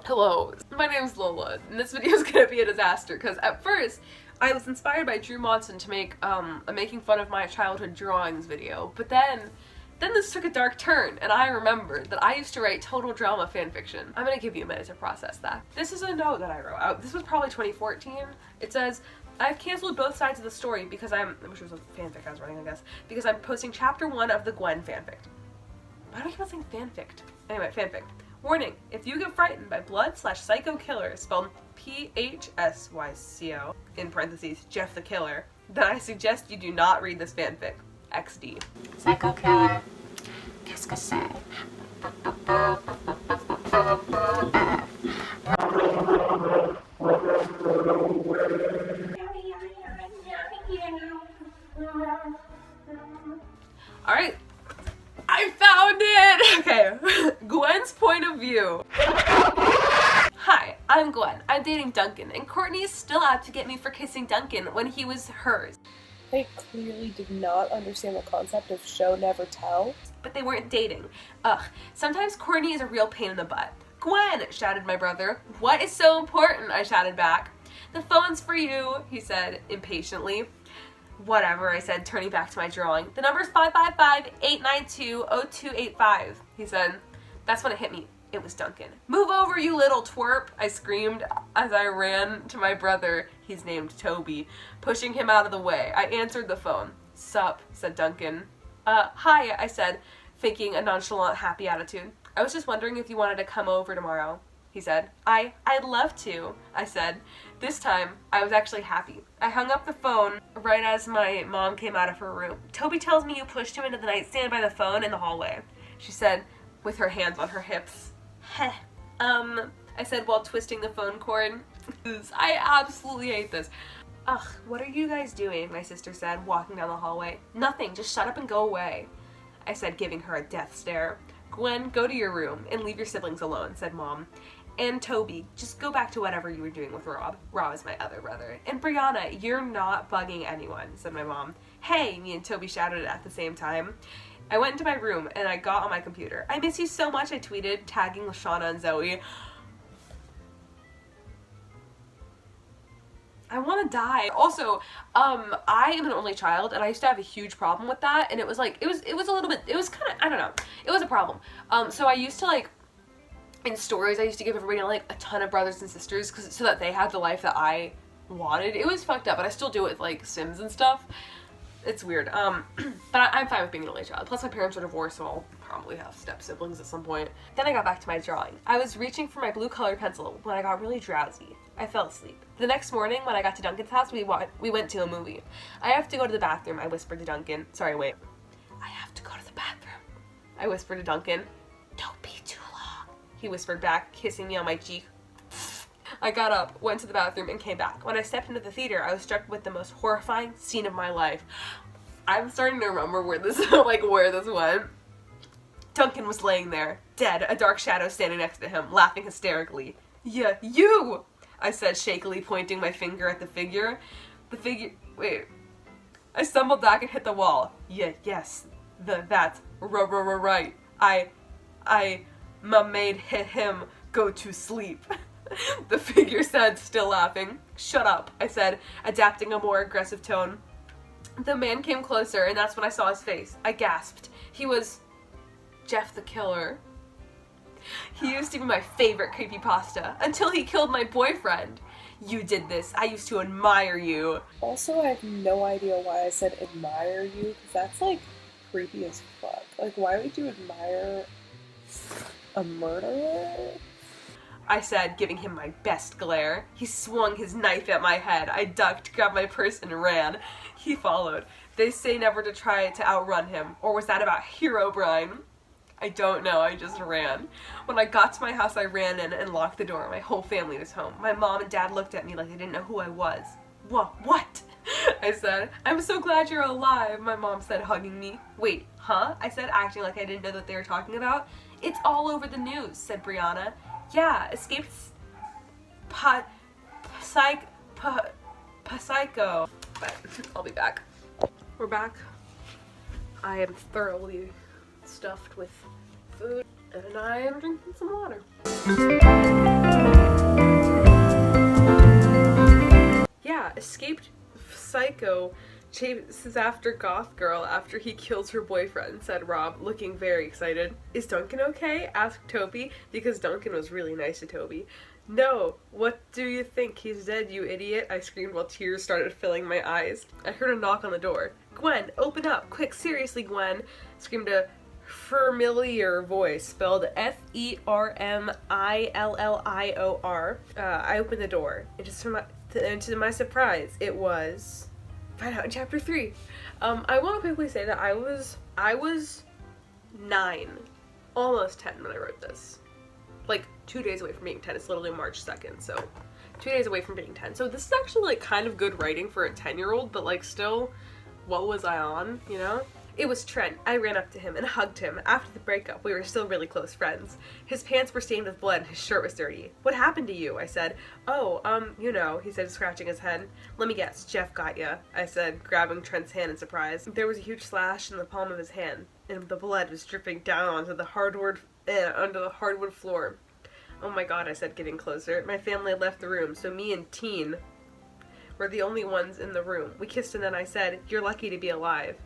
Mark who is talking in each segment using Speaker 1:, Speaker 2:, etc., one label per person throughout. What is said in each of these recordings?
Speaker 1: Hello, my name is Lola, and this video is gonna be a disaster because at first I was inspired by Drew Monson to make a making fun of my childhood drawings video, but then this took a dark turn, and I remembered that I used to write total drama fanfiction. I'm gonna give you a minute to process that. This is a note that I wrote out. This was probably 2014. It says, I've canceled both sides of the story because which was a fanfic I was writing, I guess, because I'm posting chapter 1 of the Gwen fanfic. Why do I keep on saying fanfic? Anyway, fanfic. Warning, if you get frightened by blood/psycho killer, spelled P-H-S-Y-C-O, in parentheses, Jeff the Killer, then I suggest you do not read this fanfic. XD.
Speaker 2: Psycho killer. Qu'est-ce que c'est?
Speaker 1: Alright. I found it! Okay. Gwen's point of view. Hi, I'm Gwen. I'm dating Duncan, and Courtney is still out to get me for kissing Duncan when he was hers.
Speaker 3: They clearly did not understand the concept of show never tell.
Speaker 1: But they weren't dating. Ugh, sometimes Courtney is a real pain in the butt. Gwen, shouted my brother. What is so important? I shouted back. The phone's for you, he said impatiently. Whatever, I said, turning back to my drawing. The number's 555-892-0285, he said. That's when it hit me. It was Duncan. Move over, you little twerp, I screamed as I ran to my brother, he's named Toby, pushing him out of the way. I answered the phone. Sup, said Duncan. Hi, I said, faking a nonchalant, happy attitude. I was just wondering if you wanted to come over tomorrow, he said. I'd love to, I said. This time, I was actually happy. I hung up the phone right as my mom came out of her room. Toby tells me you pushed him into the nightstand by the phone in the hallway, she said, with her hands on her hips. Heh. I said while twisting the phone cord. I absolutely hate this. Ugh, what are you guys doing? My sister said, walking down the hallway. Nothing, just shut up and go away, I said, giving her a death stare. Gwen, go to your room and leave your siblings alone, said Mom. And Toby, just go back to whatever you were doing with Rob. Rob is my other brother. And Brianna, you're not bugging anyone, said my mom. Hey, me and Toby shouted at the same time. I went into my room and I got on my computer. I miss you so much, I tweeted, tagging Lashana and Zoe. I want to die. Also, I am an only child and I used to have a huge problem with that, and it was like, it was a little bit, it was kind of, I don't know, it was a problem. So I used to like, in stories, I used to give everybody like a ton of brothers and sisters so that they had the life that I wanted. It was fucked up, but I still do it with like Sims and stuff. It's weird. But I'm fine with being an only child. Plus my parents are divorced, so I'll probably have step siblings at some point. Then I got back to my drawing. I was reaching for my blue colored pencil when I got really drowsy. I fell asleep. The next morning when I got to Duncan's house, we went to a movie. I have to go to the bathroom, I whispered to Duncan. Sorry, wait. I have to go to the bathroom, I whispered to Duncan. Don't be too long, he whispered back, kissing me on my cheek. I got up, went to the bathroom, and came back. When I stepped into the theater, I was struck with the most horrifying scene of my life. I'm starting to remember where this went. Duncan was laying there, dead, a dark shadow standing next to him, laughing hysterically. Yeah, you! I said, shakily pointing my finger at the figure. Wait. I stumbled back and hit the wall. Yeah, yes, that's right. I made him go to sleep. The figure said, still laughing. Shut up, I said, adapting a more aggressive tone. The man came closer, and that's when I saw his face. I gasped. He was Jeff the Killer. He used to be my favorite creepypasta, until he killed my boyfriend. You did this. I used to admire you.
Speaker 3: Also, I have no idea why I said admire you, because that's like creepy as fuck. Like, why would you admire a murderer?
Speaker 1: I said, giving him my best glare. He swung his knife at my head. I ducked, grabbed my purse, and ran. He followed. They say never to try to outrun him. Or was that about Herobrine? I don't know, I just ran. When I got to my house, I ran in and locked the door. My whole family was home. My mom and dad looked at me like they didn't know who I was. What? I said. I'm so glad you're alive, my mom said, hugging me. Wait, huh? I said, acting like I didn't know what they were talking about. It's all over the news, said Brianna. Yeah, escaped psycho. But I'll be back. We're back. I am thoroughly stuffed with food and I am drinking some water. escaped psycho chases after goth girl after he kills her boyfriend, said Rob, looking very excited. Is Duncan okay? Asked Toby, because Duncan was really nice to Toby. No, what do you think? He's dead, you idiot, I screamed while tears started filling my eyes. I heard a knock on the door. Gwen, open up, quick, seriously, Gwen, screamed a familiar voice, spelled Fermillior. I opened the door, and to my surprise, it was... Find out in chapter 3. I want to quickly say that I was 9, almost 10 when I wrote this. Like 2 days away from being 10. It's literally March 2nd, so 2 days away from being 10. So this is actually like kind of good writing for a 10-year-old, but like still, what was I on, you know? It was Trent. I ran up to him and hugged him. After the breakup, we were still really close friends. His pants were stained with blood and his shirt was dirty. What happened to you? I said. Oh, you know, he said, scratching his head. Let me guess, Jeff got ya, I said, grabbing Trent's hand in surprise. There was a huge slash in the palm of his hand, and the blood was dripping down onto the hardwood floor. Oh my god, I said, getting closer. My family had left the room, so me and Teen were the only ones in the room. We kissed and then I said, you're lucky to be alive.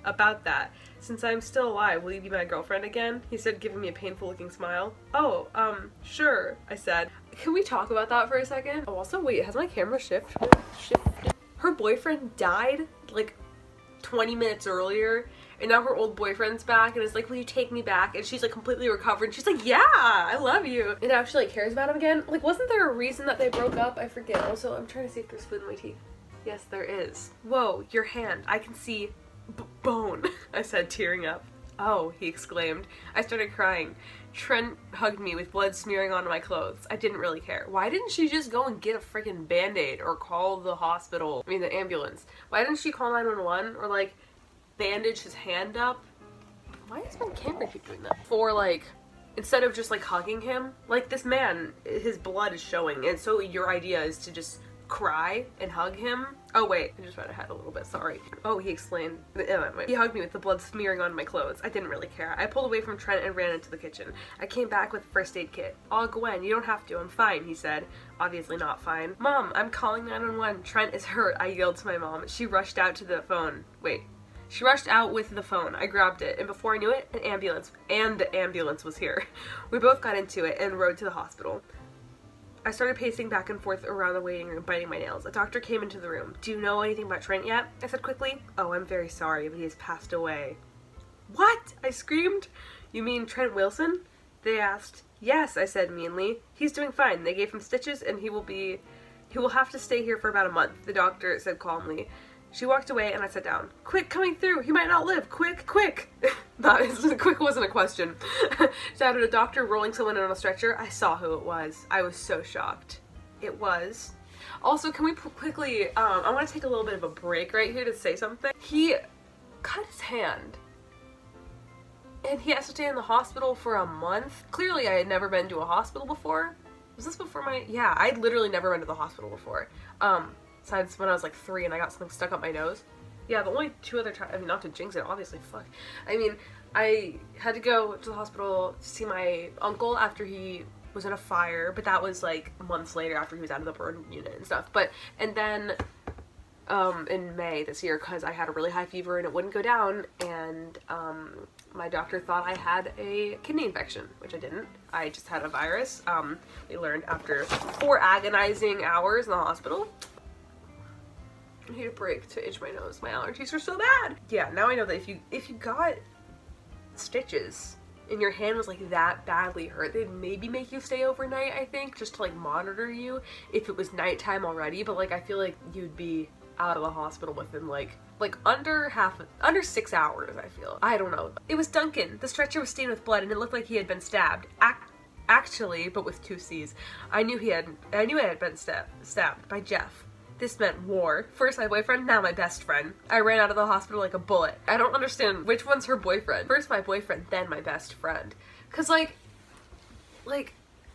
Speaker 1: About that, since I'm still alive, will you be my girlfriend again? He said, giving me a painful-looking smile. Oh, sure, I said. Can we talk about that for a second? Oh, also, wait, has my camera shifted? Her boyfriend died, like, 20 minutes earlier, and now her old boyfriend's back, and is like, will you take me back? And she's, like, completely recovered, and she's like, yeah, I love you. And now she, like, cares about him again. Like, wasn't there a reason that they broke up? I forget. Also, I'm trying to see if there's food in my teeth. Yes, there is. Whoa, your hand. I can see... bone, I said, tearing up. Oh, he exclaimed. I started crying. Trent hugged me with blood smearing onto my clothes. I didn't really care. Why didn't she just go and get a freaking band-aid or call the hospital? I mean, the ambulance. Why didn't she call 911 or, like, bandage his hand up? Why does my camera keep doing that? For, like, instead of just, like, hugging him, like, this man, his blood is showing, and so your idea is to just cry and hug him. Oh wait, I just read ahead a little bit, sorry. Oh, he explained. He hugged me with the blood smearing on my clothes. I didn't really care. I pulled away from Trent and ran into the kitchen. I came back with a first aid kit. Oh, Gwen, you don't have to. I'm fine, he said. Obviously not fine. Mom, I'm calling 911. Trent is hurt, I yelled to my mom. She rushed out to the phone. Wait. She rushed out with the phone. I grabbed it, and before I knew it, the ambulance was here. We both got into it and rode to the hospital. I started pacing back and forth around the waiting room, biting my nails. A doctor came into the room. Do you know anything about Trent yet? I said quickly. Oh, I'm very sorry, but he has passed away. What? I screamed. You mean Trent Wilson? They asked. Yes, I said meanly. He's doing fine. They gave him stitches and he will have to stay here for about a month, the doctor said calmly. She walked away and I sat down. Quick, coming through! He might not live! Quick, quick! Quick wasn't a question. Shouted a doctor rolling someone in on a stretcher. I saw who it was. I was so shocked. It was. Also, can we quickly, I want to take a little bit of a break right here to say something. He cut his hand. And he has to stay in the hospital for a month. Clearly, I had never been to a hospital before. Was this before my... Yeah, I'd literally never been to the hospital before. Besides when I was like 3 and I got something stuck up my nose. Yeah, the only 2 other times, I mean, not to jinx it, obviously, fuck. I mean, I had to go to the hospital to see my uncle after he was in a fire, but that was like months later after he was out of the burn unit and stuff. And then, in May this year, because I had a really high fever and it wouldn't go down, and, my doctor thought I had a kidney infection, which I didn't. I just had a virus. We learned after 4 agonizing hours in the hospital. I need a break to itch my nose. My allergies are so bad. Yeah, now I know that if you got stitches and your hand was like that badly hurt, they'd maybe make you stay overnight, I think, just to like monitor you if it was nighttime already. But like I feel like you'd be out of the hospital within like under 6 hours, I feel. I don't know. It was Duncan. The stretcher was stained with blood and it looked like he had been stabbed. Actually, but with 2 C's. I knew I had been stabbed by Jeff. This meant war. First my boyfriend, now my best friend. I ran out of the hospital like a bullet. I don't understand which one's her boyfriend. First my boyfriend, then my best friend. Cause like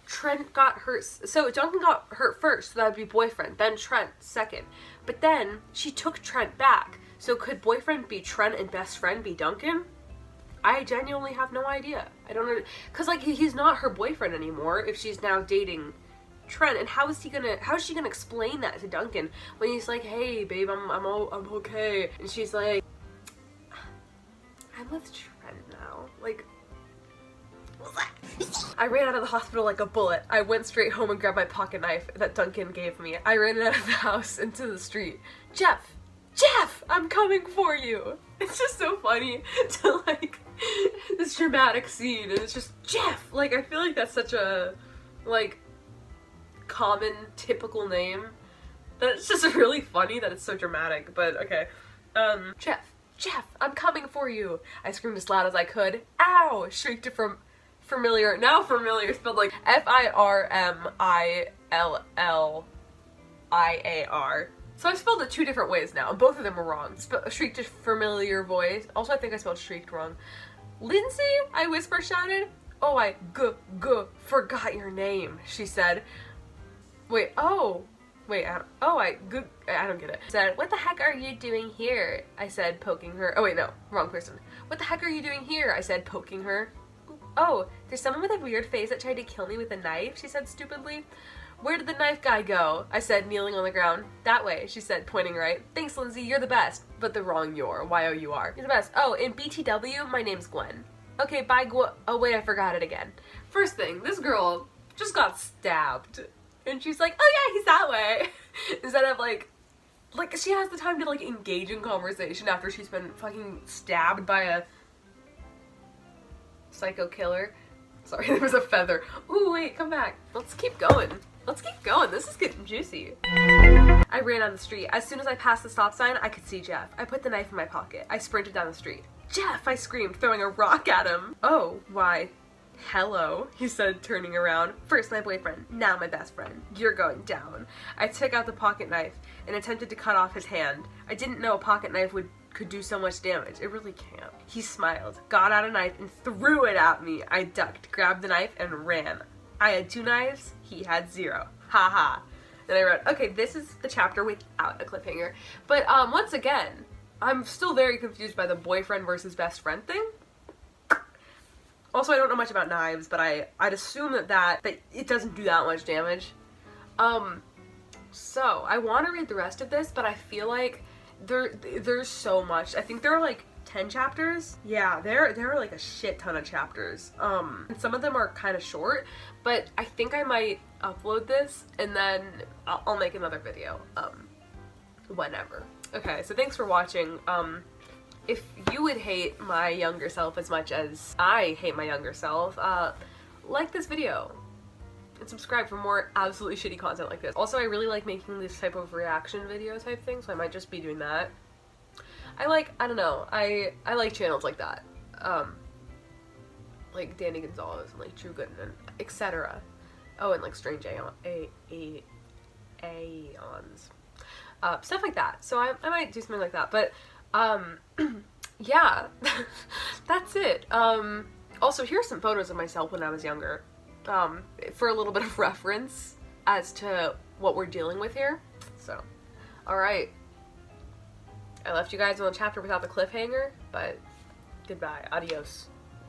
Speaker 1: Trent got hurt. So Duncan got hurt first, so that would be boyfriend. Then Trent second. But then she took Trent back. So could boyfriend be Trent and best friend be Duncan? I genuinely have no idea. I don't know. Cause like he's not her boyfriend anymore if she's now dating Trent, and how is she gonna explain that to Duncan when he's like, hey babe, I'm okay, and she's like, I'm with Trent now, like. I ran out of the hospital like a bullet. I went straight home and grabbed my pocket knife that Duncan gave me. I ran out of the house into the street. Jeff, I'm coming for you. It's just so funny to like this dramatic scene, and it's just Jeff. Like, I feel like that's such a like common, typical name that it's just really funny that it's so dramatic. But okay, Jeff, I'm coming for you. I screamed as loud as I could. Ow! Shrieked it from Familiar, now Familiar, spelled like Firmilliar. So I spelled it 2 different ways now, and both of them were wrong. Shrieked a familiar voice. Also, I think I spelled shrieked wrong. Lindsay, I whisper shouted. Oh, I forgot your name, she said. I don't get it. Said, what the heck are you doing here? I said, poking her. Oh wait, no, wrong person. What the heck are you doing here? I said, poking her. Oh, there's someone with a weird face that tried to kill me with a knife, she said stupidly. Where did the knife guy go? I said, kneeling on the ground. That way, she said, pointing right. Thanks, Lindsay, you're the best. But the wrong you're. Y-O-U-R. You're the best. Oh, in BTW, my name's Gwen. Okay, bye, Oh, wait, I forgot it again. First thing, this girl just got stabbed. And she's like, oh yeah, he's that way. Instead of like she has the time to like engage in conversation after she's been fucking stabbed by a psycho killer. Sorry, there was a feather. Ooh, wait, come back. Let's keep going. This is getting juicy. I ran down the street. As soon as I passed the stop sign, I could see Jeff. I put the knife in my pocket. I sprinted down the street. Jeff, I screamed, throwing a rock at him. Oh, why? Hello, he said, turning around. First my boyfriend, now my best friend. You're going down. I took out the pocket knife and attempted to cut off his hand. I didn't know a pocket knife could do so much damage. It really can't. He smiled, got out a knife, and threw it at me. I ducked, grabbed the knife, and ran. I had 2 knives, he had 0. Ha ha. Then I wrote, okay, this is the chapter without a cliffhanger. But once again, I'm still very confused by the boyfriend versus best friend thing. Also, I don't know much about knives, but I'd assume that it doesn't do that much damage. So I want to read the rest of this, but I feel like there's so much. I think there are like 10 chapters. Yeah, there are like a shit ton of chapters. And some of them are kind of short, but I think I might upload this and then I'll make another video whenever. Okay, so thanks for watching. If you would hate my younger self as much as I hate my younger self, like this video and subscribe for more absolutely shitty content like this. Also, I really like making this type of reaction video type thing, so I might just be doing that. I don't know, I like channels like that. Like Danny Gonzalez and like True Good and etc. Oh, and like Strange Aeons. Stuff like that. So I might do something like that, but yeah, that's it. Also, here's some photos of myself when I was younger, for a little bit of reference as to what we're dealing with here. So, alright. I left you guys on a chapter without the cliffhanger, but goodbye. Adios.